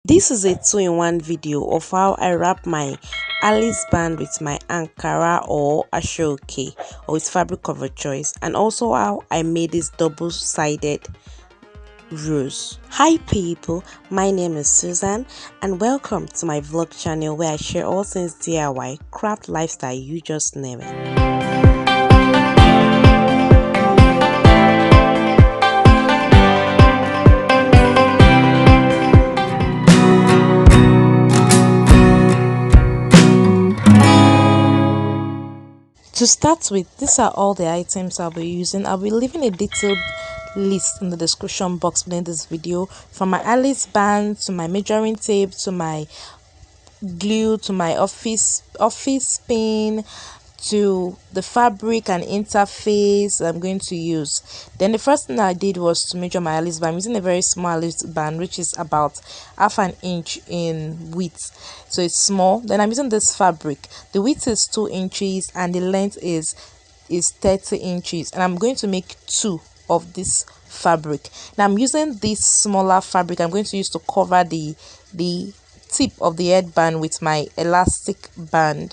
This is a 2-in-1 video of how I wrap my Aliceband with my Ankara or aso-oke or its fabric of a choice, and also how I made this double-sided rose. Hi people, my name is Susan and welcome to my vlog channel where I share all things DIY, craft, lifestyle, you just name it. To start with, these are all the items I'll be using. I'll be leaving a detailed list in the description box beneath this video, from my Aliceband to my measuring tape to my glue to my office pin to the fabric and interface I'm going to use. Then the first thing I did was to measure my Aliceband. I'm using a very small Aliceband which is about half an inch in width, so it's small. Then I'm using this fabric. The width is 2 inches and the length is 30 inches, and I'm going to make 2 of this fabric. Now I'm using this smaller fabric I'm going to use to cover the tip of the headband with my elastic band.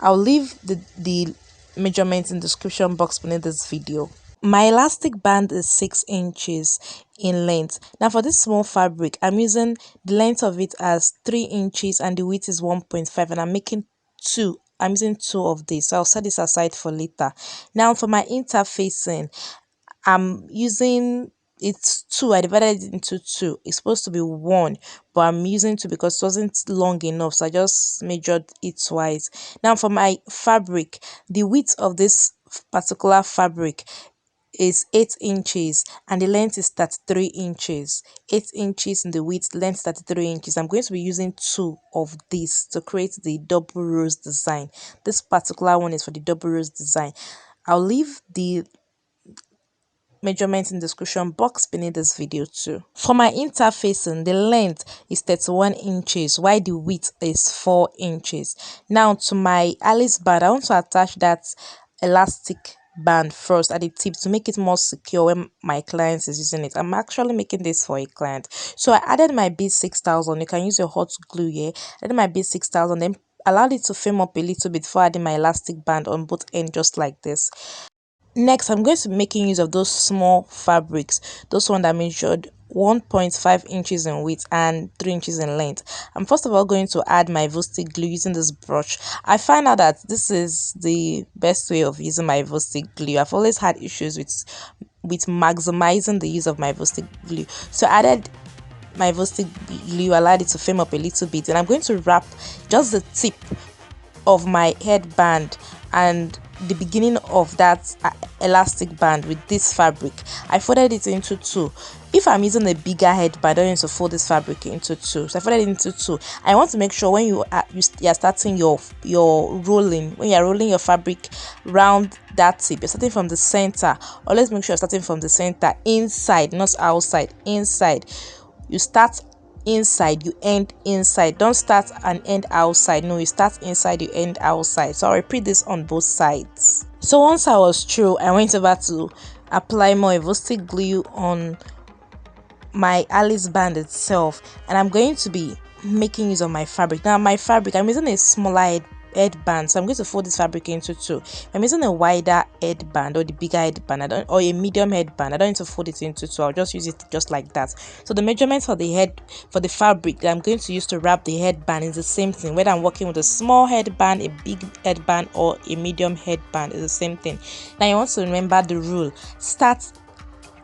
I'll leave the measurements in the description box beneath this video. My elastic band is 6 inches in length. Now for this small fabric, I'm using the length of it as 3 inches and the width is 1.5, and I'm making 2. I'm using 2 of this, so I'll set this aside for later. Now for my interfacing, I'm using it's 2. I divided it into 2. It's supposed to be 1, but I'm using 2 because it wasn't long enough, so I just measured it twice. Now for my fabric, the width of this particular fabric is 8 inches and the length is 33 inches. 8 inches in the width, length 33 inches. I'm going to be using 2 of this to create the double rose design. This particular one is for the double rose design. I'll leave the measurements in the description box beneath this video too. For my interfacing, the length is 31 inches while the width is 4 inches. Now to my Aliceband, I want to attach that elastic band first at the tip to make it more secure when my client is using it. I'm actually making this for a client, so I added my B6000. You can use your hot glue here. I added my B6000, then allowed it to firm up a little bit before adding my elastic band on both ends, just like this. Next, I'm going to be making use of those small fabrics, those ones that measured 1.5 inches in width and 3 inches in length. I'm first of all going to add my Evostic glue using this brush. I find out that this is the best way of using my Evostic glue. I've always had issues with maximizing the use of my Evostic glue, so I added my Evostic glue, allowed it to firm up a little bit, and I'm going to wrap just the tip of my headband and the beginning of that elastic band with this fabric. I folded it into 2. If I'm using a bigger headband, I don't need to fold this fabric into 2, so I folded it into 2. I want to make sure when you're starting your rolling, when you're rolling your fabric round that tip, you're starting from the center. Always make sure you're starting from the center, inside, not outside, inside. You start inside, you end inside. Don't start and end outside. No, you start inside, you end outside. So I'll repeat this on both sides. So once I was through, I went over to apply more Evostic glue on my Aliceband itself, and I'm going to be making use of my fabric. Now my fabric, I'm using a smaller headband, so I'm going to fold this fabric into 2. I'm using a wider headband or the bigger headband, or a medium headband. I don't need to fold it into 2. I'll just use it just like that. So the measurements for the fabric that I'm going to use to wrap the headband is the same thing, whether I'm working with a small headband, a big headband, or a medium headband. Is the same thing. Now you want to remember the rule: start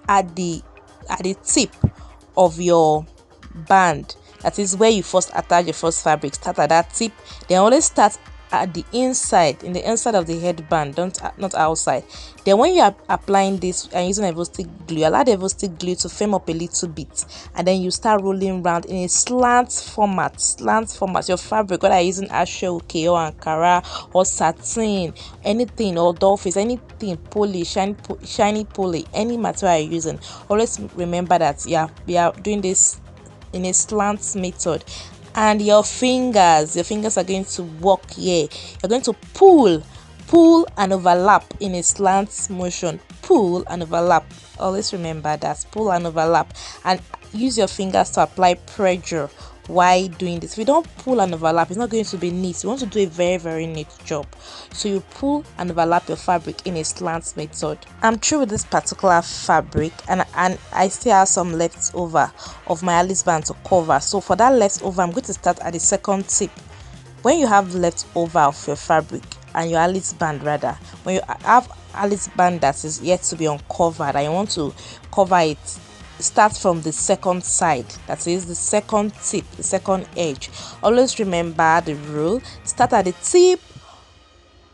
at the tip of your band. That is where you first attach your first fabric. Start at that tip, then always start at the inside, in the inside of the headband, not outside. Then when you are applying this and using Evostic glue, allow the Evostic glue to firm up a little bit, and then you start rolling around in a slant format. Your fabric, whether you're using aso-oke or Ankara or satin, anything, or dollface, anything, poly, shiny poly, any material you're using, always remember that we are doing this in a slant method. And your fingers are going to work here. You're going to pull and overlap in a slant motion. Pull and overlap. Always remember that, pull and overlap, and use your fingers to apply pressure why doing this. If you don't pull and overlap, it's not going to be neat. You want to do a very neat job, so you pull and overlap your fabric in a slant method. I'm through with this particular fabric, and I still have some left over of my Aliceband to cover. So for that leftover, I'm going to start at the second tip. When you have leftover of your fabric and your Aliceband, rather, when you have Aliceband that is yet to be uncovered and you want to cover it, start from the second side, that is the second tip, the second edge. Always remember the rule: start at the tip,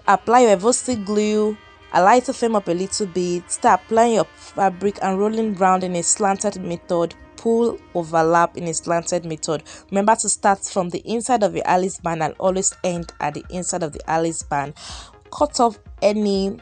apply your Evostic glue, allow it to firm up a little bit, start applying your fabric and rolling round in a slanted method, pull, overlap in a slanted method. Remember to start from the inside of your Aliceband and always end at the inside of the Aliceband. Cut off any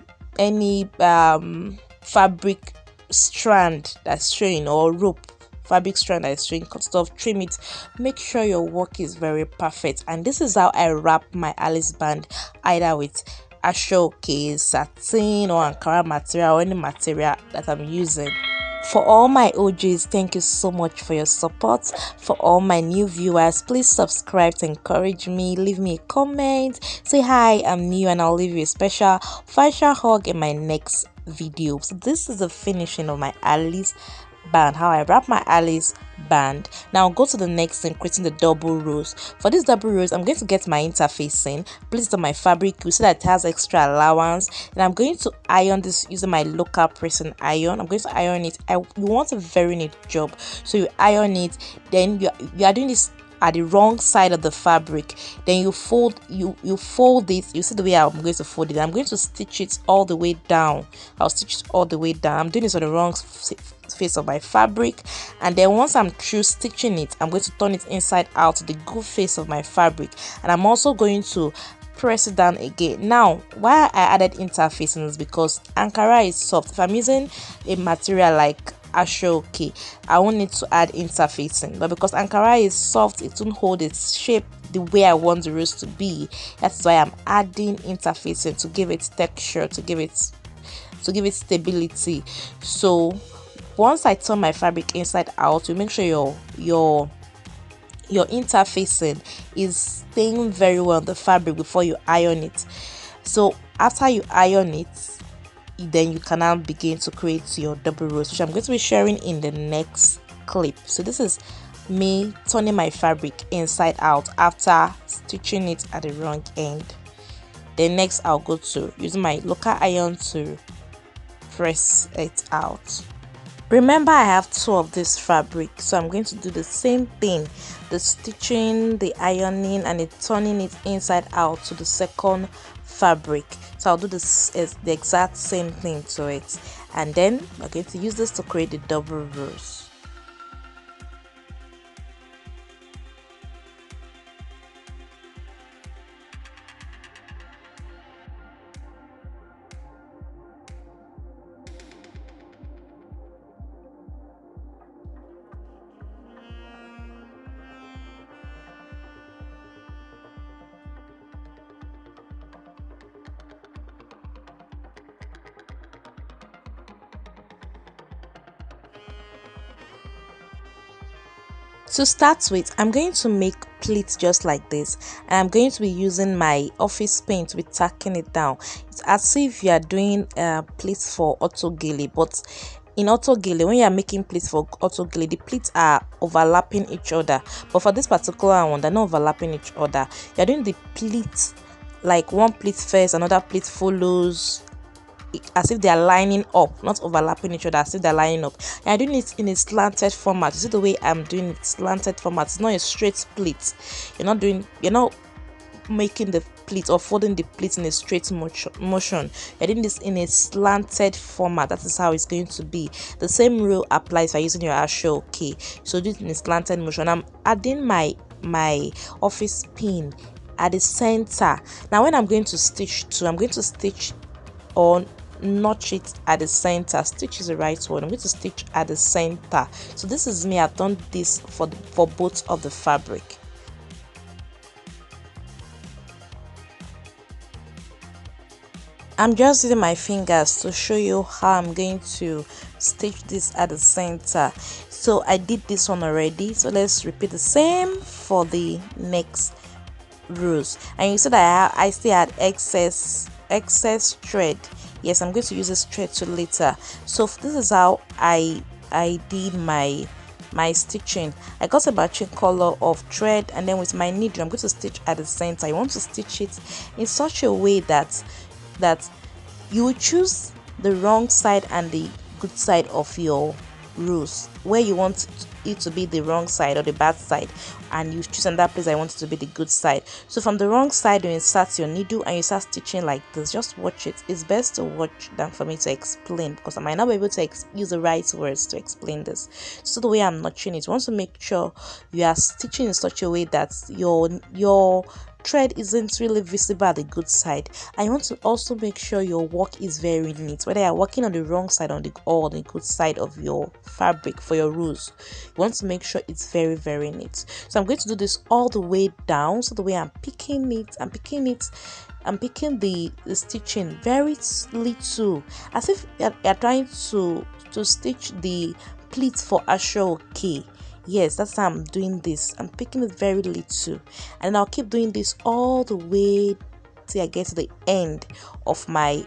fabric strand that's showing, or rope fabric strand that is showing. Cut it off, trim it, make sure your work is very perfect. And this is how I wrap my Aliceband, either with aso-oke, satin, or Ankara material, or any material that I'm using. For all my OGs, thank you so much for your support. For all my new viewers, please subscribe to encourage me. Leave me a comment, say hi, I'm new, and I'll leave you a special fashion hug in my next video. So this is the finishing of my Aliceband, how I wrap my Aliceband. Now go to the next thing, creating the double rows. For this double rows, I'm going to get my interfacing, place it on my fabric so that it has extra allowance, and I'm going to iron this using my local pressing iron. I'm going to iron it. You want a very neat job, so you iron it. Then you are doing this at the wrong side of the fabric, then you fold it. You see the way I'm going to fold it. I'm going to stitch it all the way down. I'll stitch it all the way down. I'm doing this on the wrong face of my fabric, and then once I'm through stitching it, I'm going to turn it inside out to the good face of my fabric, and I'm also going to press it down again. Now why I added interfacing is because Ankara is soft. If I'm using a material like aso-oke, I won't need to add interfacing, but because Ankara is soft, it won't hold its shape the way I want the rose to be. That's why I'm adding interfacing, to give it texture, to give it stability. So once I turn my fabric inside out, you make sure your interfacing is staying very well on the fabric before you iron it. So after you iron it, then you can now begin to create your double rows, which I'm going to be sharing in the next clip. So this is me turning my fabric inside out after stitching it at the wrong end. Then next I'll go to using my local iron to press it out. Remember, I have two of this fabric, so I'm going to do the same thing, the stitching, the ironing, and the turning it inside out to the second fabric. So I'll do this as the exact same thing to it, and then we're going to use this to create the double rows. To start with, I'm going to make pleats just like this, and I'm going to be using my office paint to be tacking it down. It's as if you are doing pleats for auto-gele, but in auto-gele, when you are making pleats for auto-gele, the pleats are overlapping each other, but for this particular one, they're not overlapping each other. You're doing the pleats like one pleat first, another pleat follows, as if they are lining up, not overlapping each other, as if they're lining up. And I'm doing it in a slanted format. You see the way I'm doing it, slanted format. It's not a straight pleat. You're not making the pleat or folding the pleat in a straight motion. You're doing this in a slanted format. That is how it's going to be. The same rule applies for using your aso-oke. So do it in a slanted motion. I'm adding my office pin at the center. Now when I'm going to stitch too, I'm going to stitch or notch it at the center. Stitch is the right one. I'm going to stitch at the center. So this is me. I've done this for both of the fabric. I'm just using my fingers to show you how I'm going to stitch this at the center. So I did this one already, so let's repeat the same for the next rows. And you see that I still had excess thread. Yes, I'm going to use this thread to later. So this is how I did my stitching. I got a matching color of thread, and then with my needle I'm going to stitch at the center. I want to stitch it in such a way that you will choose the wrong side and the good side of your rows, where you want it to be the wrong side or the bad side, and you choose another place I want it to be the good side. So from the wrong side, you insert your needle and you start stitching like this. Just watch it. It's best to watch than for me to explain, because I might not be able to use the right words to explain this. So the way I'm notching it, you want to make sure you are stitching in such a way that your thread isn't really visible at the good side, and you want to also make sure your work is very neat, whether you're working on the wrong side or the good side of your fabric for your rows. You want to make sure it's very, very neat. So I'm going to do this all the way down. So the way I'm picking the stitching very little, as if you're trying to stitch the pleat for aso-oke. Yes, that's how I'm doing this. I'm picking it very little, and I'll keep doing this all the way till I get to the end of my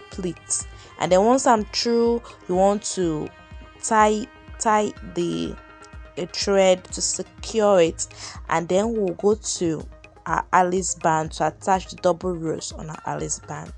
pleat. And then once I'm through, you want to tie the thread to secure it, and then we'll go to our Aliceband to attach the double rows on our Aliceband.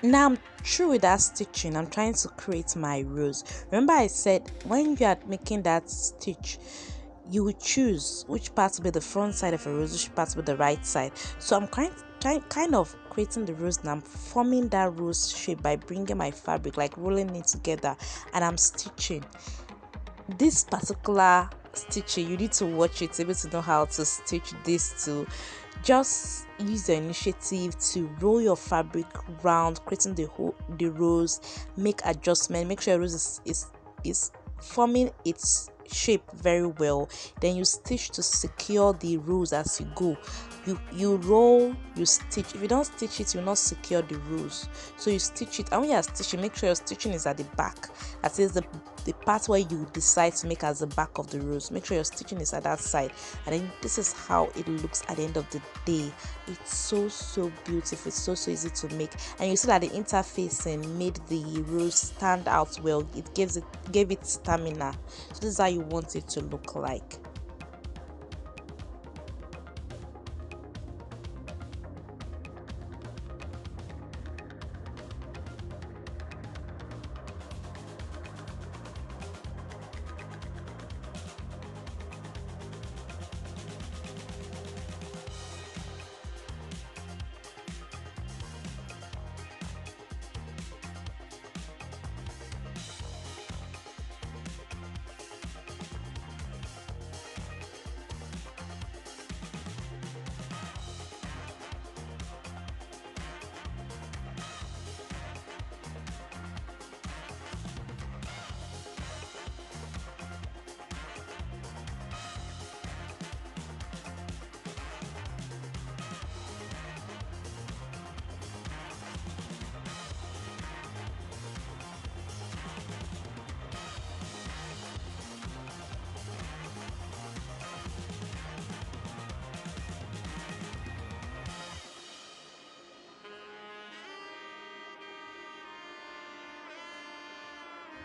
Now I'm through with that stitching. I'm trying to create my rows. Remember I said when you are making that stitch, you will choose which part will be the front side of a rose, which part will be the right side. So I'm kind of creating the rose now. I'm forming that rose shape by bringing my fabric, like rolling it together, and I'm stitching. This particular stitching, you need to watch it to be able to know how to stitch this too. Just use the initiative to roll your fabric round, creating the rose, make adjustment, make sure your rose is forming its shape very well. Then you stitch to secure the rose as you go. You roll, you stitch. If you don't stitch it, you'll not secure the rose. So you stitch it, and when you're stitching, make sure your stitching is at the back. That is the part where you decide to make as the back of the rose. Make sure your stitching is at that side, and then this is how it looks at the end of the day. It's so beautiful. It's so easy to make, and you see that the interfacing made the rose stand out well. It gave it stamina. So this is how you want it to look like.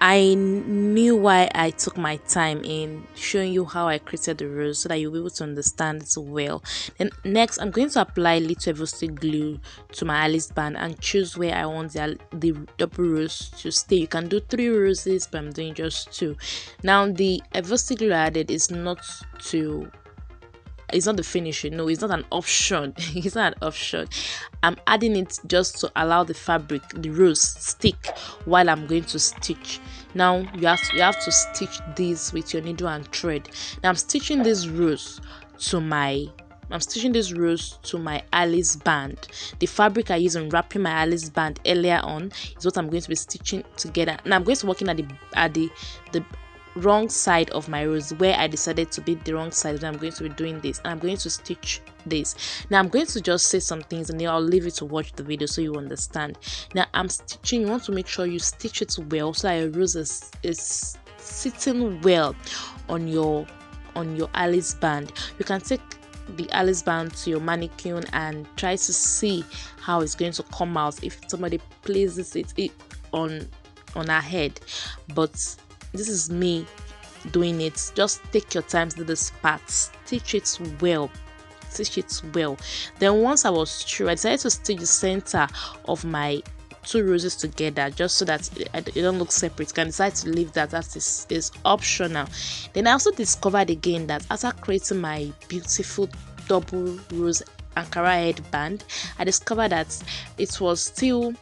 I knew why I took my time in showing you how I created the rose so that you'll be able to understand it well. Then next, I'm going to apply little Evostic glue to my Aliceband and choose where I want the double rose to stay. You can do 3 roses, but I'm doing just 2. Now the Evostic glue I added is not the finishing. No, it's not an option. It's not an option. I'm adding it just to allow the fabric, the rose, stick while I'm going to stitch. Now you have to stitch this with your needle and thread. Now I'm stitching this rose to my Aliceband. The fabric I use in wrapping my Aliceband earlier on is what I'm going to be stitching together. Now I'm going to work in at the wrong side of my rose, where I decided to be the wrong side. I'm going to be doing this, and I'm going to stitch this. Now I'm going to just say some things and then I'll leave you to watch the video so you understand. Now I'm stitching. You want to make sure you stitch it well so that your rose is sitting well on your Aliceband. You can take the Aliceband to your mannequin and try to see how it's going to come out if somebody places it on her head, but this is me doing it. Just take your time to do this part, stitch it well. Then once I was through, I decided to stitch the center of my 2 roses together just so that it don't look separate. You can decide to leave that is optional. Then I also discovered again that after creating my beautiful double rose Ankara headband, I discovered that it was still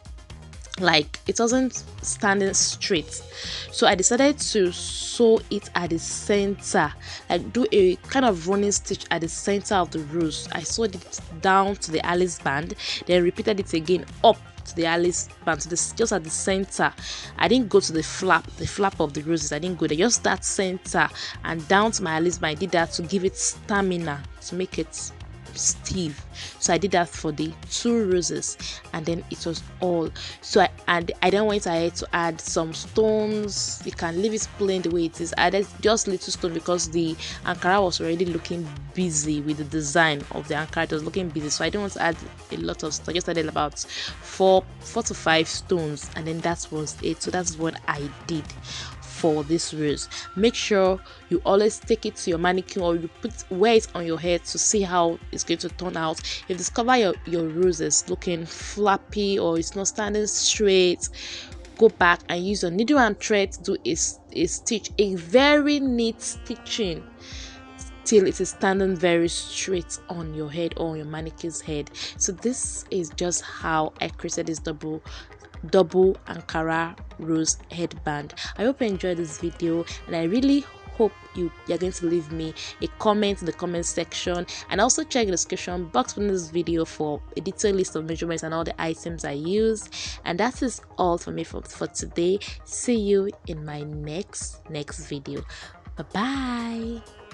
like it wasn't standing straight, so I decided to sew it at the center, like do a kind of running stitch at the center of the rose. I sewed it down to the Aliceband, then repeated it again up to the Aliceband, to just at the center. I didn't go to the flap of the roses. I didn't go there, just that center and down to my Aliceband. I did that to give it stamina, to make it stiff. So I did that for the 2 roses, and then it was all. So I don't want to add some stones. You can leave it plain the way it is. I added just little stone because the Ankara was already looking busy with the design of the Ankara. It was looking busy, so I didn't want to add a lot of stuff. I just added about 4 to 5 stones, and then that was it. So that's what I did for this rose. Make sure you always take it to your mannequin or you wear it on your head to see how it's going to turn out. If you discover your rose is looking flappy or it's not standing straight, go back and use your needle and thread to do a stitch, a very neat stitching till it is standing very straight on your head or on your mannequin's head. So this is just how I created this double Ankara Rose headband. I hope you enjoyed this video, and I really hope you're going to leave me a comment in the comment section, and also check the description box below this video for a detailed list of measurements and all the items I use. And that is all for me for today. See you in my next video. Bye bye.